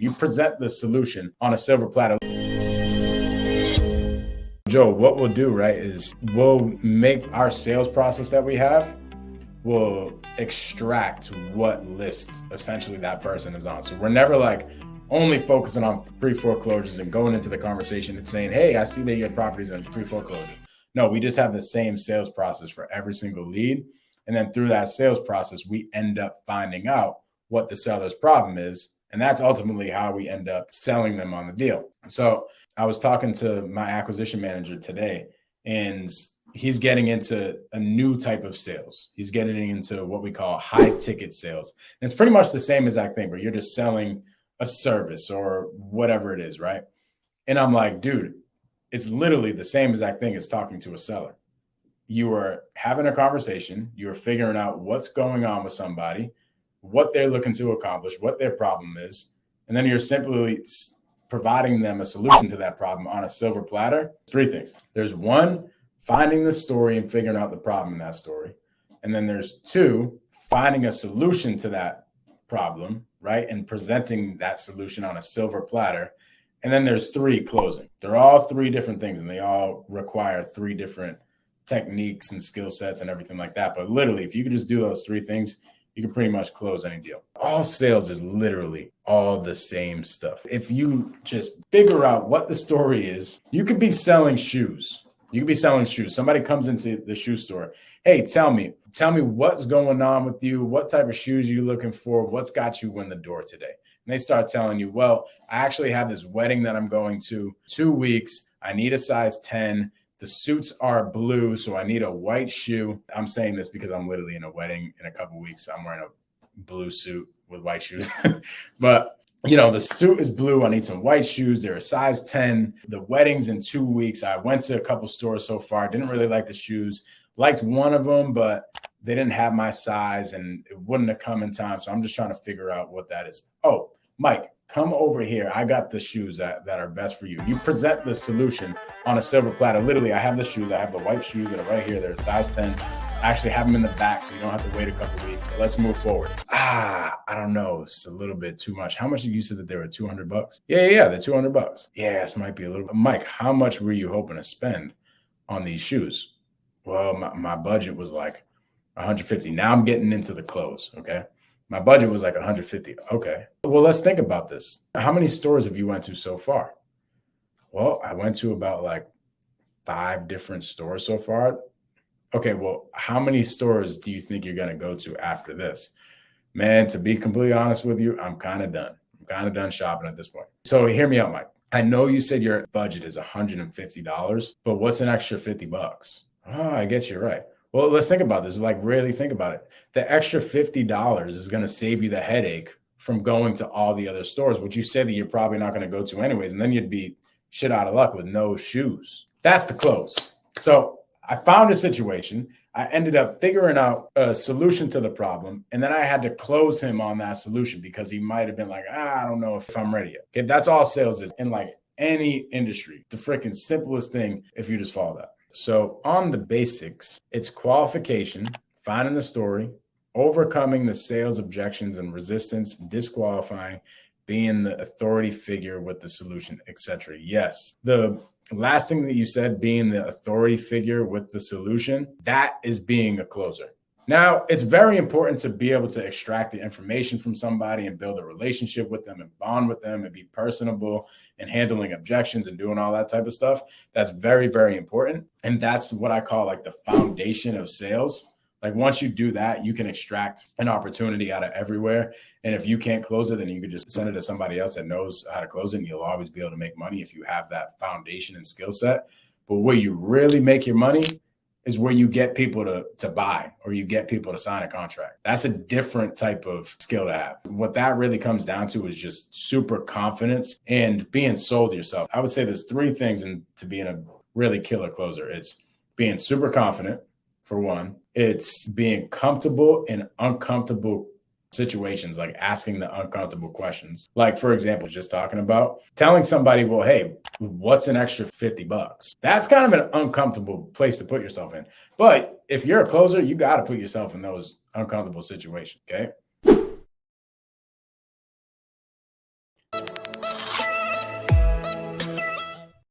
You present the solution on a silver platter. Joe, what we'll do, right, is we'll make our sales process that we have, we'll extract what lists essentially that person is on. So we're never like only focusing on pre-foreclosures and going into the conversation and saying, hey, I see that your property's in pre-foreclosure. No, we just have the same sales process for every single lead. And then through that sales process, we end up finding out what the seller's problem is. And that's ultimately how we end up selling them on the deal. So I was talking to my acquisition manager today, and he's getting into a new type of sales. He's getting into what we call high ticket sales. And it's pretty much the same exact thing, but you're just selling a service or whatever it is, right? And I'm like, dude, it's literally the same exact thing as talking to a seller. You are having a conversation, you're figuring out what's going on with somebody, what they're looking to accomplish, what their problem is, and then you're simply providing them a solution to that problem on a silver platter. Three things. There's one, finding the story and figuring out the problem in that story. And then there's two, finding a solution to that problem, right? And presenting that solution on a silver platter. And then there's three, closing. They're all three different things, and they all require three different techniques and skill sets and everything like that. But literally, if you could just do those three things, you can pretty much close any deal. All sales is literally all the same stuff. If you just figure out what the story is, you could be selling shoes. You could be selling shoes. Somebody comes into the shoe store. Hey, tell me what's going on with you. What type of shoes are you looking for? What's got you in the door today? And they start telling you, well, I actually have this wedding that I'm going to 2 weeks. I need a size 10. The suits are blue, so I need a white shoe. I'm saying this because I'm literally in a wedding in a couple of weeks. I'm wearing a blue suit with white shoes. But, you know, the suit is blue. I need some white shoes. They're a size 10. The wedding's in 2 weeks. I went to a couple stores so far. Didn't really like the shoes. Liked one of them, but they didn't have my size and it wouldn't have come in time. So I'm just trying to figure out what that is. Oh, Mike, come over here. I got the shoes that are best for you. You present the solution on a silver platter. Literally, I have the shoes. I have the white shoes that are right here. They're size 10. I actually have them in the back, so you don't have to wait a couple of weeks. So let's move forward. I don't know. It's a little bit too much. How much did you say that they were $200? Yeah, they're $200. Yeah, this might be a little bit. Mike, how much were you hoping to spend on these shoes? Well, my budget was like $150. Now I'm getting into the clothes, okay? My budget was like $150. Okay. Well, let's think about this. How many stores have you went to so far? Well, I went to about like 5 different stores so far. Okay. Well, how many stores do you think you're going to go to after this? Man, to be completely honest with you, I'm kind of done. I'm kind of done shopping at this point. So hear me out, Mike. I know you said your budget is $150, but what's an extra $50? Oh, I guess you're right. Well, let's think about this. Like, really think about it. The extra $50 is going to save you the headache from going to all the other stores, which you said that you're probably not going to go to anyways. And then you'd be shit out of luck with no shoes. That's the close. So I found a situation. I ended up figuring out a solution to the problem. And then I had to close him on that solution because he might have been like, I don't know if I'm ready yet. Okay, that's all sales is in like any industry. The freaking simplest thing if you just follow that. So on the basics, it's qualification, finding the story, overcoming the sales objections and resistance, disqualifying, being the authority figure with the solution, etc. Yes. The last thing that you said, being the authority figure with the solution, that is being a closer. Now, it's very important to be able to extract the information from somebody and build a relationship with them and bond with them and be personable and handling objections and doing all that type of stuff. That's very, very important. And that's what I call like the foundation of sales. Like once you do that, you can extract an opportunity out of everywhere. And if you can't close it, then you could just send it to somebody else that knows how to close it. And you'll always be able to make money if you have that foundation and skill set. But where you really make your money is where you get people to buy or you get people to sign a contract. That's a different type of skill to have. What that really comes down to is just super confidence and being sold yourself. I would say there's 3 things to being a really killer closer. It's being super confident, for one. It's being comfortable in uncomfortable situations, like asking the uncomfortable questions. Like, for example, just talking about telling somebody, well, hey, what's an extra $50? That's kind of an uncomfortable place to put yourself in. But if you're a closer, you got to put yourself in those uncomfortable situations. Okay.